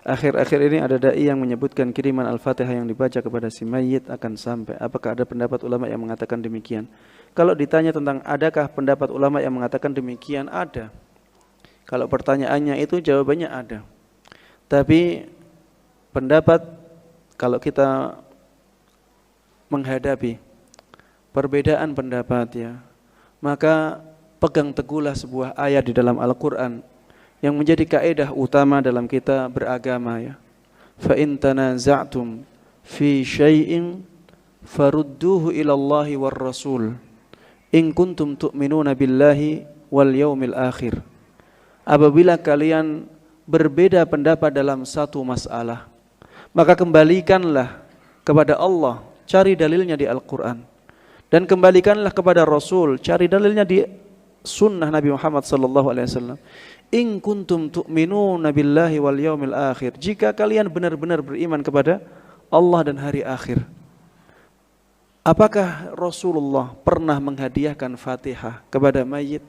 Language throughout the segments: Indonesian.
Akhir-akhir ini ada dai yang menyebutkan kiriman Al-Fatihah yang dibaca kepada si mayit akan sampai. Apakah ada pendapat ulama yang mengatakan demikian? Kalau ditanya tentang adakah pendapat ulama yang mengatakan demikian, ada. Kalau pertanyaannya itu jawabannya ada. Tapi pendapat kalau kita menghadapi perbedaan pendapat ya, maka pegang teguhlah sebuah ayat di dalam Al-Quran yang menjadi kaidah utama dalam kita beragama ya. Fa in tanaza'tum fi syai'in farudduhu ila Allahi war Rasul in kuntum tu'minuna billahi wal yaumil akhir. Apabila kalian berbeda pendapat dalam satu masalah, maka kembalikanlah kepada Allah, cari dalilnya di Al-Quran, dan kembalikanlah kepada Rasul, cari dalilnya di sunnah Nabi Muhammad sallallahu alaihi wasallam. In kuntum tu'minuna billahi wal yaumil akhir. Jika kalian benar-benar beriman kepada Allah dan hari akhir. Apakah Rasulullah pernah menghadiahkan Fatihah kepada mayit?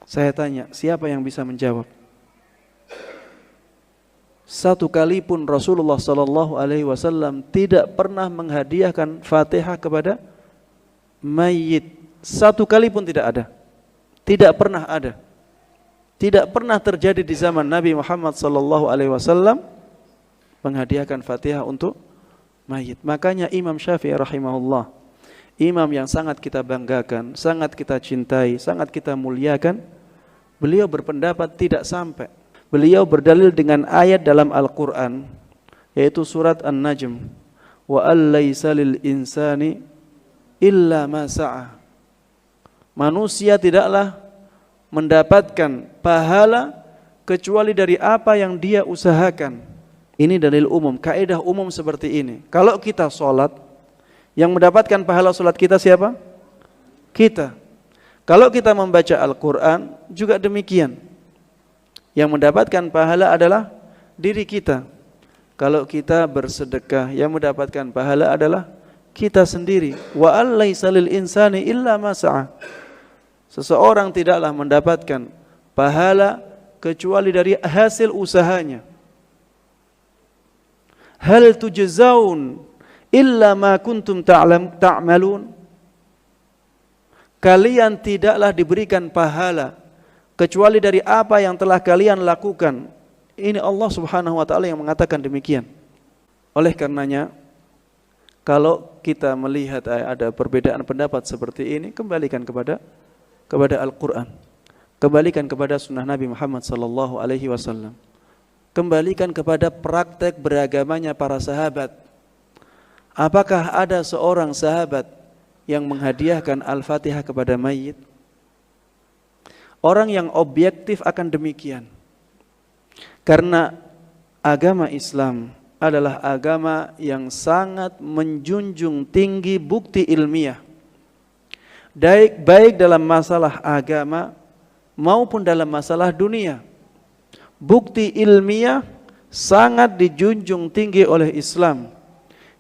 Saya tanya, siapa yang bisa menjawab? Satu kali pun Rasulullah sallallahu alaihi wasallam tidak pernah menghadiahkan Fatihah kepada mayit. Satu kali pun tidak ada. Tidak pernah ada. Tidak pernah terjadi di zaman Nabi Muhammad sallallahu alaihi wasallam menghadiahkan Fatihah untuk mayit. Makanya Imam Syafi'i rahimahullah, imam yang sangat kita banggakan, sangat kita cintai, sangat kita muliakan, beliau berpendapat tidak sampai. Beliau berdalil dengan ayat dalam Al-Quran, yaitu surat An-Najm, wa allaysa lil insani illa ma sa'a. Manusia tidaklah mendapatkan pahala kecuali dari apa yang dia usahakan. Ini dalil umum, kaidah umum seperti ini. Kalau kita sholat, yang mendapatkan pahala sholat kita siapa? Kita. Kalau kita membaca Al-Quran, juga demikian. Yang mendapatkan pahala adalah diri kita. Kalau kita bersedekah, yang mendapatkan pahala adalah kita sendiri. Wa allaysa lil insani illa ma sa'a. Seseorang tidaklah mendapatkan pahala kecuali dari hasil usahanya. Hal tujzaun illa ma kuntum ta'malun. Kalian tidaklah diberikan pahala kecuali dari apa yang telah kalian lakukan. Ini Allah Subhanahu wa taala yang mengatakan demikian. Oleh karenanya, kalau kita melihat ada perbedaan pendapat seperti ini, kembalikan kepada Al-Quran, kembalikan kepada sunnah Nabi Muhammad sallallahu alaihi wasallam, kembalikan kepada praktek beragamanya para sahabat. Apakah ada seorang sahabat yang menghadiahkan Al-Fatihah kepada mayit? Orang yang objektif akan demikian, karena agama Islam adalah agama yang sangat menjunjung tinggi bukti ilmiah, baik dalam masalah agama maupun dalam masalah dunia. Bukti ilmiah sangat dijunjung tinggi oleh Islam.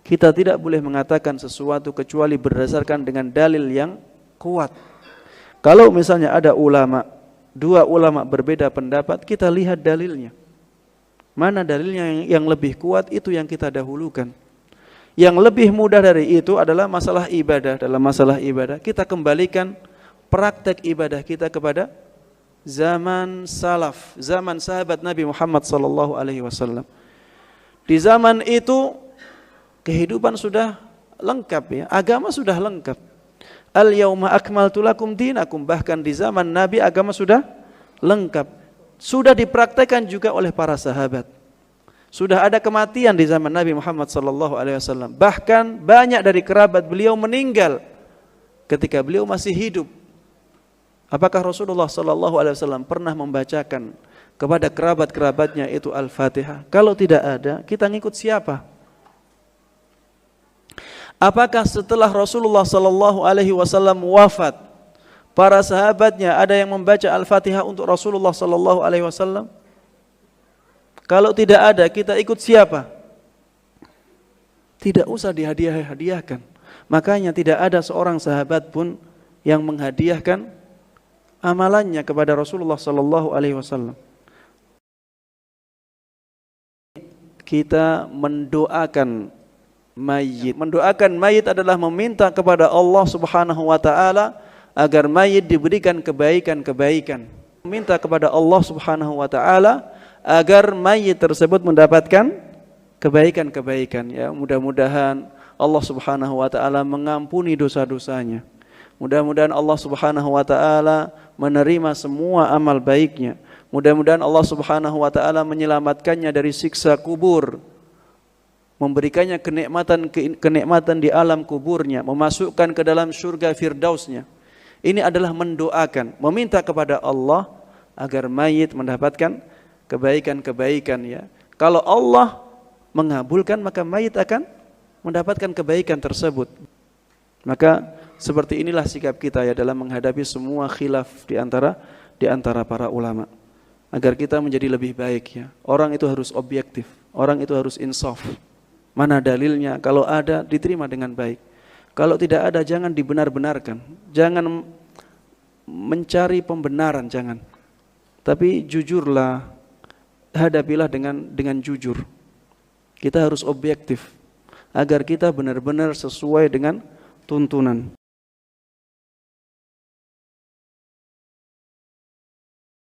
Kita tidak boleh mengatakan sesuatu kecuali berdasarkan dengan dalil yang kuat. Kalau misalnya ada dua ulama berbeda pendapat, kita lihat dalilnya. Mana dalilnya yang lebih kuat, itu yang kita dahulukan. Yang lebih mudah dari itu adalah masalah ibadah. Dalam masalah ibadah, kita kembalikan praktek ibadah kita kepada zaman salaf, zaman sahabat Nabi Muhammad sallallahu alaihi wasallam. Di zaman itu kehidupan sudah lengkap ya, agama sudah lengkap. Al-yauma akmaltu lakum dinakum, bahkan di zaman Nabi agama sudah lengkap. Sudah dipraktekkan juga oleh para sahabat. Sudah ada kematian di zaman Nabi Muhammad sallallahu alaihi wasallam. Bahkan banyak dari kerabat beliau meninggal ketika beliau masih hidup. Apakah Rasulullah sallallahu alaihi wasallam pernah membacakan kepada kerabat-kerabatnya itu Al-Fatihah? Kalau tidak ada, kita ngikut siapa? Apakah setelah Rasulullah sallallahu alaihi wasallam wafat, para sahabatnya ada yang membaca Al-Fatihah untuk Rasulullah sallallahu alaihi wasallam? Kalau tidak ada, kita ikut siapa? Tidak usah dihadiahkan. Makanya tidak ada seorang sahabat pun yang menghadiahkan amalannya kepada Rasulullah sallallahu alaihi wasallam. kita mendoakan mayit. Mendoakan mayit adalah meminta kepada Allah Subhanahu wa taala agar mayit diberikan kebaikan-kebaikan. Meminta kepada Allah Subhanahu wa taala agar mayit tersebut mendapatkan kebaikan-kebaikan, ya. Mudah-mudahan Allah Subhanahu wa taala mengampuni dosa-dosanya. Mudah-mudahan Allah Subhanahu wa taala menerima semua amal baiknya. Mudah-mudahan Allah Subhanahu wa taala menyelamatkannya dari siksa kubur, memberikannya kenikmatan di alam kuburnya, memasukkan ke dalam surga firdausnya. Ini adalah mendoakan, meminta kepada Allah agar mayit mendapatkan kebaikan-kebaikan, ya. Kalau Allah mengabulkan, maka mayit akan mendapatkan kebaikan tersebut. Maka seperti inilah sikap kita, ya, dalam menghadapi semua khilaf di antara para ulama, agar kita menjadi lebih baik, ya. Orang itu harus objektif, orang itu harus insaf. Mana dalilnya? Kalau ada, diterima dengan baik. Kalau tidak ada, jangan dibenar-benarkan. Jangan mencari pembenaran, jangan. Tapi jujurlah, hadapilah dengan jujur. Kita harus objektif agar kita benar-benar sesuai dengan tuntunan.